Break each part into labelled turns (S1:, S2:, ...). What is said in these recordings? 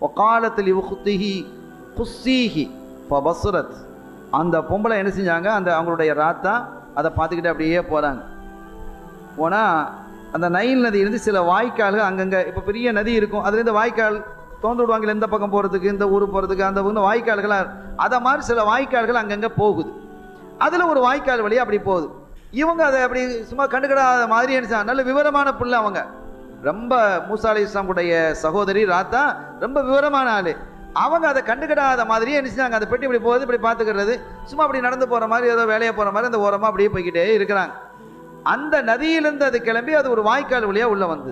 S1: ஒகாலத்தில் இவுஹுத்திஹி குஸ்ஸீஹி ஃபபஸ்ரத். அந்த பொம்பளை என்ன செஞ்சாங்க, அந்த அவங்களுடைய ராத்தா அதை பார்த்துக்கிட்டு அப்படியே போகிறாங்க. போனால் அந்த நைல் நதி இருந்து சில வாய்க்கால்கள் அங்கங்கே, இப்போ பெரிய நதி இருக்கும், அதுலேருந்து வாய்க்கால் தோண்டு விடுவாங்கல்ல, இந்த பக்கம் போகிறதுக்கு இந்த ஊர் போகிறதுக்கு, அந்த ஊர் வாய்க்கால்களாக அதை மாதிரி சில வாய்க்கால்கள் அங்கங்கே போகுது. அதில் ஒரு வாய்க்கால் வழியாக அப்படி போகுது. இவங்க அதை அப்படி சும்மா கண்டுக்கிடாத மாதிரி நினைச்சாங்க. நல்ல விவரமான பிள்ளை அவங்க, ரொம்ப மூசா அலைஹிஸ்ஸலாம் உடைய சகோதரி ராத்தா ரொம்ப விவரமான ஆள். அவங்க அதை கண்டுக்கிடாத மாதிரியே நினைச்சாங்க. அந்த பெட்டி இப்படி போகுது, இப்படி பார்த்துக்கிறது, சும்மா அப்படி நடந்து போகிற மாதிரி, ஏதோ வேலையை போகிற மாதிரி அந்த ஓரமாக அப்படியே போய்கிட்டே இருக்கிறாங்க. அந்த நதியிலிருந்து அது கிளம்பி அது ஒரு வாய்க்கால் வழியாக உள்ள வந்து,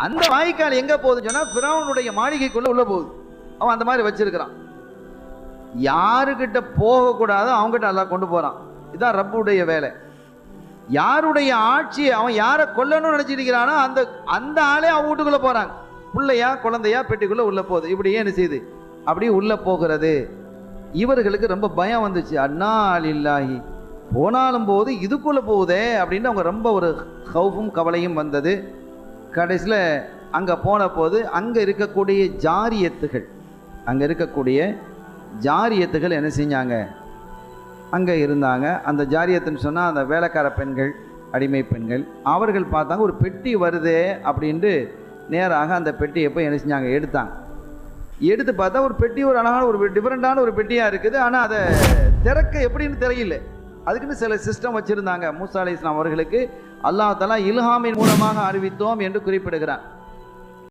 S1: அந்த வாய்க்கால் எங்கே போகுதுன்னு சொன்னால் ஃபிரௌனுடைய மாளிகைக்குள்ளே உள்ள போகுது. அவன் அந்த மாதிரி வச்சிருக்கிறான். யாருக்கிட்ட போகக்கூடாதோ அவங்ககிட்ட அல்லாஹ் கொண்டு போகிறான். இதுதான் ரப்புடைய வேலை. யாருடைய ஆட்சியை அவன் யாரை கொல்லணும்னு நினச்சிருக்கிறானோ அந்த அந்த ஆளே அவன் வீட்டுக்குள்ளே போகிறாங்க. பிள்ளையா குழந்தையா பெட்டிக்குள்ளே உள்ளே போகுது. இப்படியே என்ன செய்யுது, அப்படியே உள்ளே போகிறது. இவர்களுக்கு ரொம்ப பயம் வந்துச்சு. அண்ணா அலில்லாஹி, போனாலும் போது இதுக்குள்ளே போகுதே அப்படின்னு அவங்க ரொம்ப ஒரு ஹவுஃபும் கவலையும் வந்தது. கடைசியில் அங்கே போன போது அங்கே இருக்கக்கூடிய ஜாரியத்துகள் என்ன செஞ்சாங்க, அங்கே இருந்தாங்க. அந்த ஜாரியத்துன்னு சொன்னால் அந்த வேலைக்கார பெண்கள், அடிமை பெண்கள். அவர்கள் பார்த்தாங்க ஒரு பெட்டி வருதே அப்படின்ட்டு நேராக அந்த பெட்டியை போய் என்ன செஞ்சாங்க, எடுத்து பார்த்தா ஒரு பெட்டி, ஒரு அழகான ஒரு டிஃப்ரெண்ட்டான ஒரு பெட்டியாக இருக்குது. ஆனால் அதை திறக்க எப்படின்னு தெரியல. அதுக்குன்னு சில சிஸ்டம் வச்சுருந்தாங்க. மூசா அலைஹிஸ்ஸலாம் அவர்களுக்கு அல்லாஹ் தஆலா இல்ஹாமின் மூலமாக அறிவித்தோம் என்று குறிப்பிடுகிறான்.